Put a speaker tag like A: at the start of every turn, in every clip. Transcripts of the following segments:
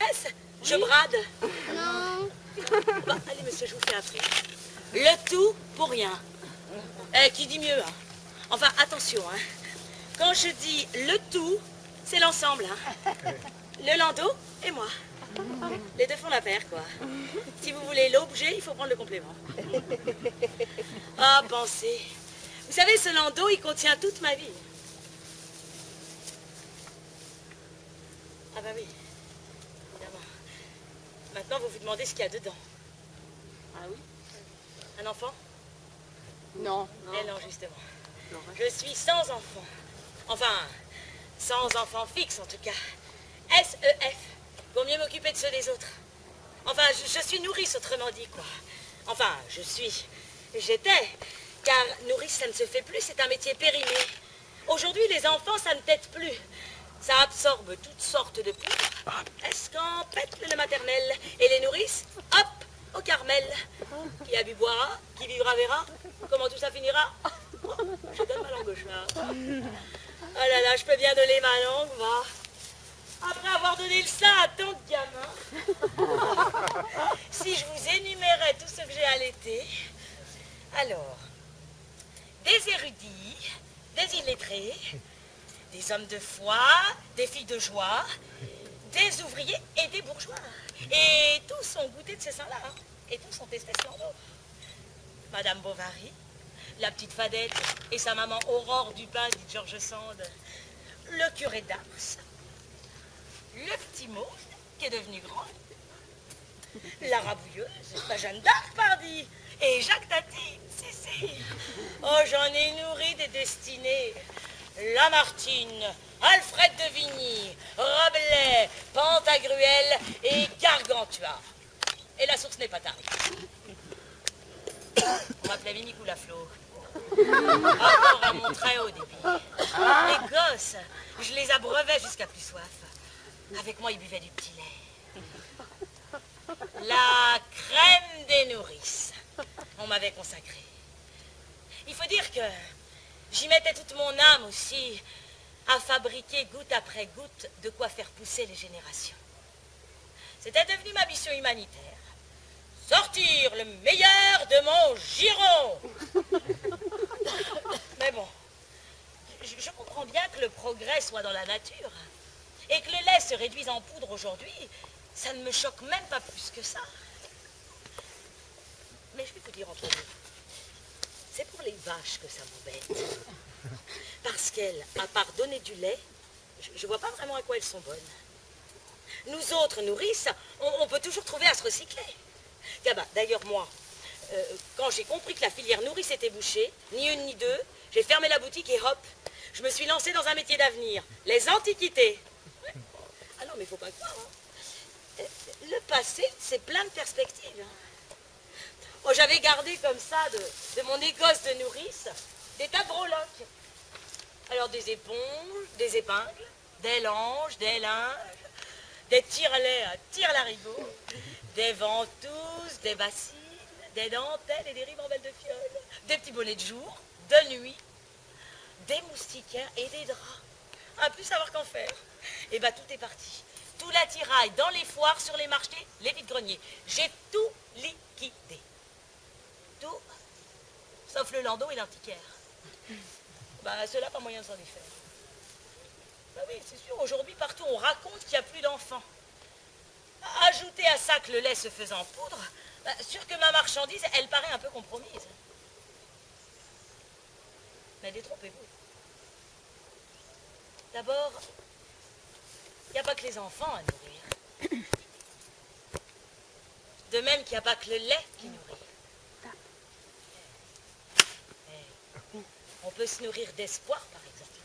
A: Est-ce? Je brade.
B: Non.
A: Bah, allez, monsieur, je vous fais un prix. Le tout pour rien. Qui dit mieux, hein? Enfin, attention, hein. Quand je dis le tout, c'est l'ensemble, hein. Le landau et moi. Les deux font la paire, quoi. Si vous voulez l'objet, il faut prendre le complément. Ah, pensez. Vous savez, ce landau, il contient toute ma vie. Ah bah oui, évidemment. Maintenant, vous vous demandez ce qu'il y a dedans.
C: Ah oui?
A: Un enfant?
C: Non.
A: Eh non, justement. Je suis sans enfant. Enfin, sans enfant fixe, en tout cas. SEF. Vaut mieux m'occuper de ceux des autres. Enfin, je suis nourrice, autrement dit, quoi. Enfin, j'étais. Car nourrice, ça ne se fait plus, c'est un métier périmé. Aujourd'hui, les enfants, ça ne tète plus. Ça absorbe toutes sortes de poudres. Escampette le maternel. Et les nourrices, hop, au Carmel. Qui a bu boira, qui vivra verra. Comment tout ça finira? Oh, je donne ma langue au chat. Oh là là, je peux bien donner ma langue, va. Après avoir donné le sein à tant de gamins. Si je vous énumérais tout ce que j'ai allaité. Alors, des érudits, des illettrés, des hommes de foi, des filles de joie, des ouvriers et des bourgeois. Et tous ont goûté de ces seins-là, hein. Et tous ont testé ce landau. Madame Bovary, la petite Fadette et sa maman Aurore Dupin, dit George Sand, le curé d'Ars, le petit Maud, qui est devenu grand, la rabouilleuse, la Jeanne d'Arc, pardi, et Jacques Tati, si. Oh, j'en ai nourri des destinées. Lamartine, Alfred de Vigny, Rabelais, Pantagruel et Gargantua. Et la source n'est pas tarée. On m'appelait Vinic ou la Flo. Encore à mon très haut débit. Les gosses, je les abreuvais jusqu'à plus soif. Avec moi, ils buvaient du petit lait. La crème des nourrices, on m'avait consacré. Il faut dire que j'y mettais toute mon âme aussi à fabriquer goutte après goutte de quoi faire pousser les générations. C'était devenu ma mission humanitaire. Sortir le meilleur de mon giron. Mais bon, je comprends bien que le progrès soit dans la nature et que le lait se réduise en poudre aujourd'hui. Ça ne me choque même pas plus que ça. Mais je vais vous dire entre nous, c'est pour les vaches que ça m'embête. Parce qu'elles, à part donner du lait, je vois pas vraiment à quoi elles sont bonnes. Nous autres nourrices, on peut toujours trouver à se recycler. D'ailleurs, moi, quand j'ai compris que la filière nourrice était bouchée, ni une ni deux, j'ai fermé la boutique et hop, je me suis lancée dans un métier d'avenir, les antiquités. Ah non, mais faut pas croire, hein. Le passé, c'est plein de perspectives. Oh, j'avais gardé comme ça, de mon écosse de nourrice, des tas de breloques. Alors des éponges, des épingles, des langes, des linges, des tire-lait à tire-larigot, des ventouses, des bassines, des dentelles et des ribambelles de fiole, des petits bonnets de jour, de nuit, des moustiquaires et des draps. À plus savoir qu'en faire. Et bah tout est parti. Tout l'attirail dans les foires, sur les marchés, les vides-greniers. J'ai tout liquidé. Tout, sauf le landau et l'antiquaire. Bah ceux-là, pas moyen de s'en défaire. Bah oui, c'est sûr, aujourd'hui, partout, on raconte qu'il n'y a plus d'enfants. Ajoutez à ça que le lait se faisant poudre, bah, sûr que ma marchandise, elle paraît un peu compromise. Mais détrompez-vous. D'abord, il n'y a pas que les enfants à nourrir. De même qu'il n'y a pas que le lait qui nourrit. On peut se nourrir d'espoir, par exemple.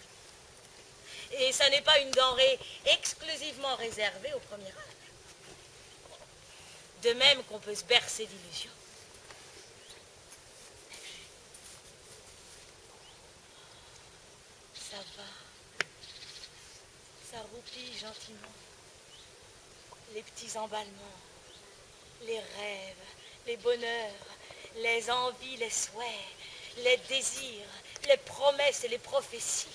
A: Et ça n'est pas une denrée exclusivement réservée au premier âge. De même qu'on peut se bercer d'illusions. Ça va. Ça roupille gentiment. Les petits emballements, les rêves, les bonheurs, les envies, les souhaits, les désirs, les promesses et les prophéties.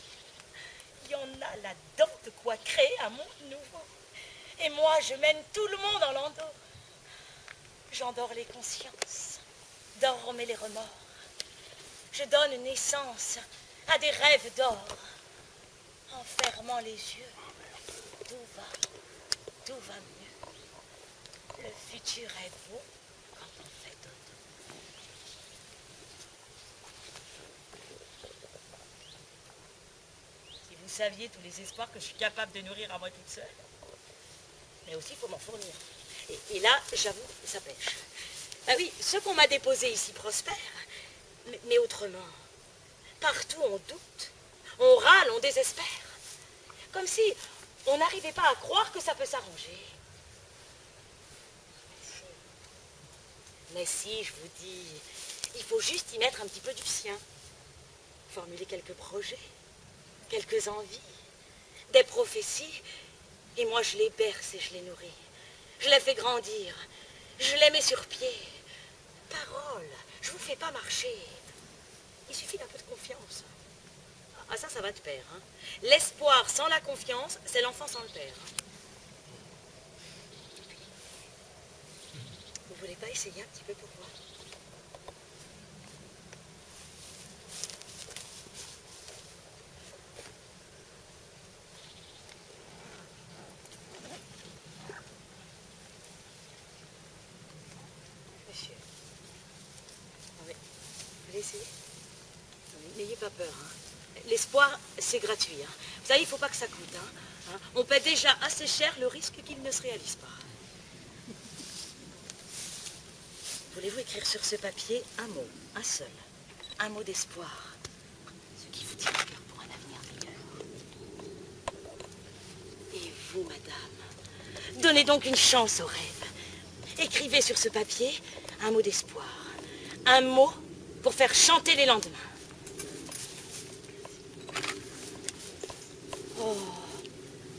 A: Il y en a là-dedans de quoi créer un monde nouveau. Et moi, je mène tout le monde en landau. J'endors les consciences, dorment les remords. Je donne naissance à des rêves d'or. En fermant les yeux, tout va mieux. Le futur est beau quand on fait dodo. Si vous saviez tous les espoirs que je suis capable de nourrir à moi toute seule. Mais aussi, il faut m'en fournir. Et là, j'avoue, ça pêche. Ah oui, ceux qu'on m'a déposés ici prospèrent. Mais autrement, partout on doute, on râle, on désespère. Comme si on n'arrivait pas à croire que ça peut s'arranger. Mais si, je vous dis, il faut juste y mettre un petit peu du sien. Formuler quelques projets, quelques envies, des prophéties. Et moi, je les berce et je les nourris. Je les fais grandir. Je les mets sur pied. Parole, je vous fais pas marcher. Il suffit d'un peu de confiance. Ah, ça va de pair. Hein. L'espoir sans la confiance, c'est l'enfant sans le père. Vous voulez pas essayer un petit peu pour moi? Monsieur. Ah oui. Vous voulez essayer? N'ayez pas peur. Hein. L'espoir, c'est gratuit. Hein. Vous savez, il ne faut pas que ça coûte. Hein. On paie déjà assez cher le risque qu'il ne se réalise pas. Voulez-vous écrire sur ce papier un mot, un seul, un mot d'espoir, ce qui vous tient à cœur pour un avenir meilleur? Et vous, madame, donnez donc une chance au rêve. Écrivez sur ce papier un mot d'espoir, un mot pour faire chanter les lendemains. Oh,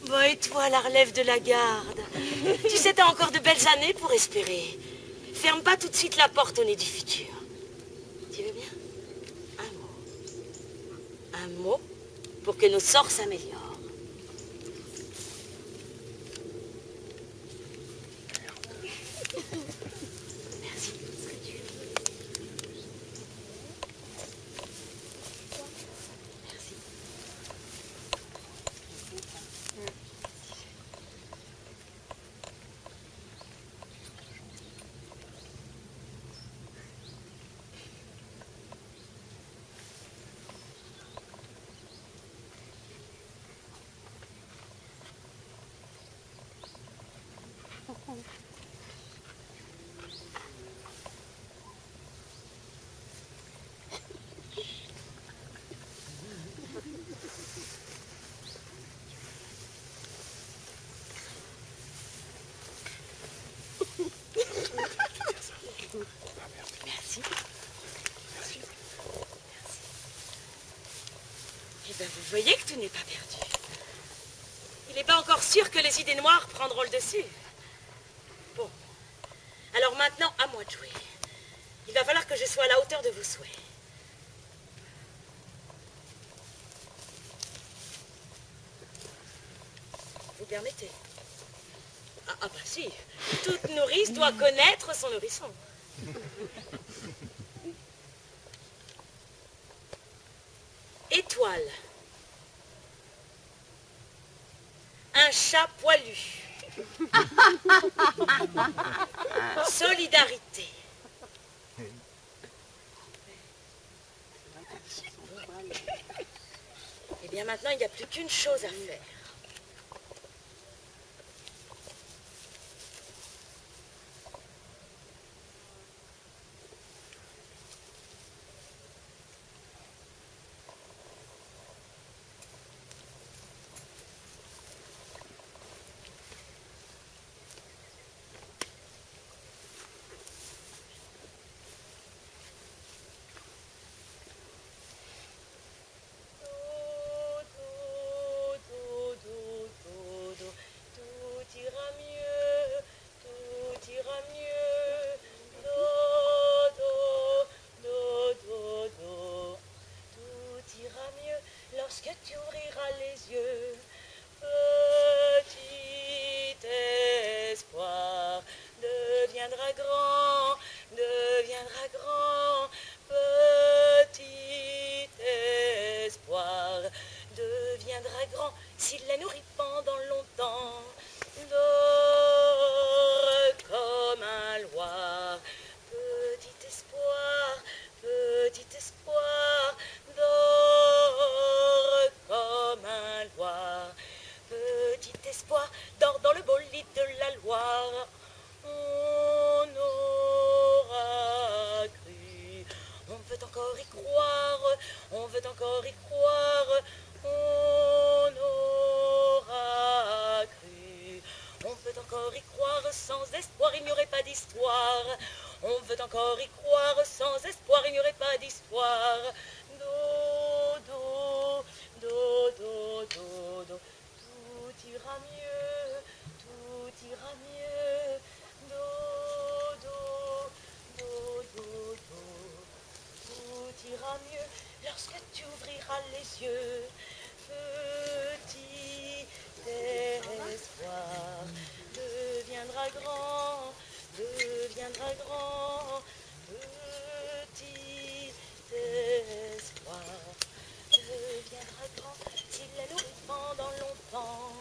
A: bon, et toi, la relève de la garde, tu sais, t'as encore de belles années pour espérer. Ferme pas tout de suite la porte au nez du futur. Tu veux bien? Un mot. Un mot pour que nos sorts s'améliorent. Merci. Merci. Merci. Merci. Eh bien, vous voyez que tout n'est pas perdu. Il n'est pas encore sûr que les idées noires prendront le dessus. Bon. Alors maintenant, à moi de jouer. Il va falloir que je sois à la hauteur de vos souhaits. Vous permettez? Ah bah si. Toute nourrice doit connaître son nourrisson. Étoile. Un chat poilu. Solidarité. Eh bien maintenant, il n'y a plus qu'une chose à faire. croire, sans espoir il n'y aurait pas d'histoire. On veut encore y croire, sans espoir il n'y aurait pas d'histoire. Do, do, do, do, do, do. Tout ira mieux, tout ira mieux. Do, do, do, do, do. Tout ira mieux lorsque tu ouvriras les yeux. Petit espoir deviendra grand, deviendra grand. Petit espoir deviendra grand s'il est nourri pendant longtemps.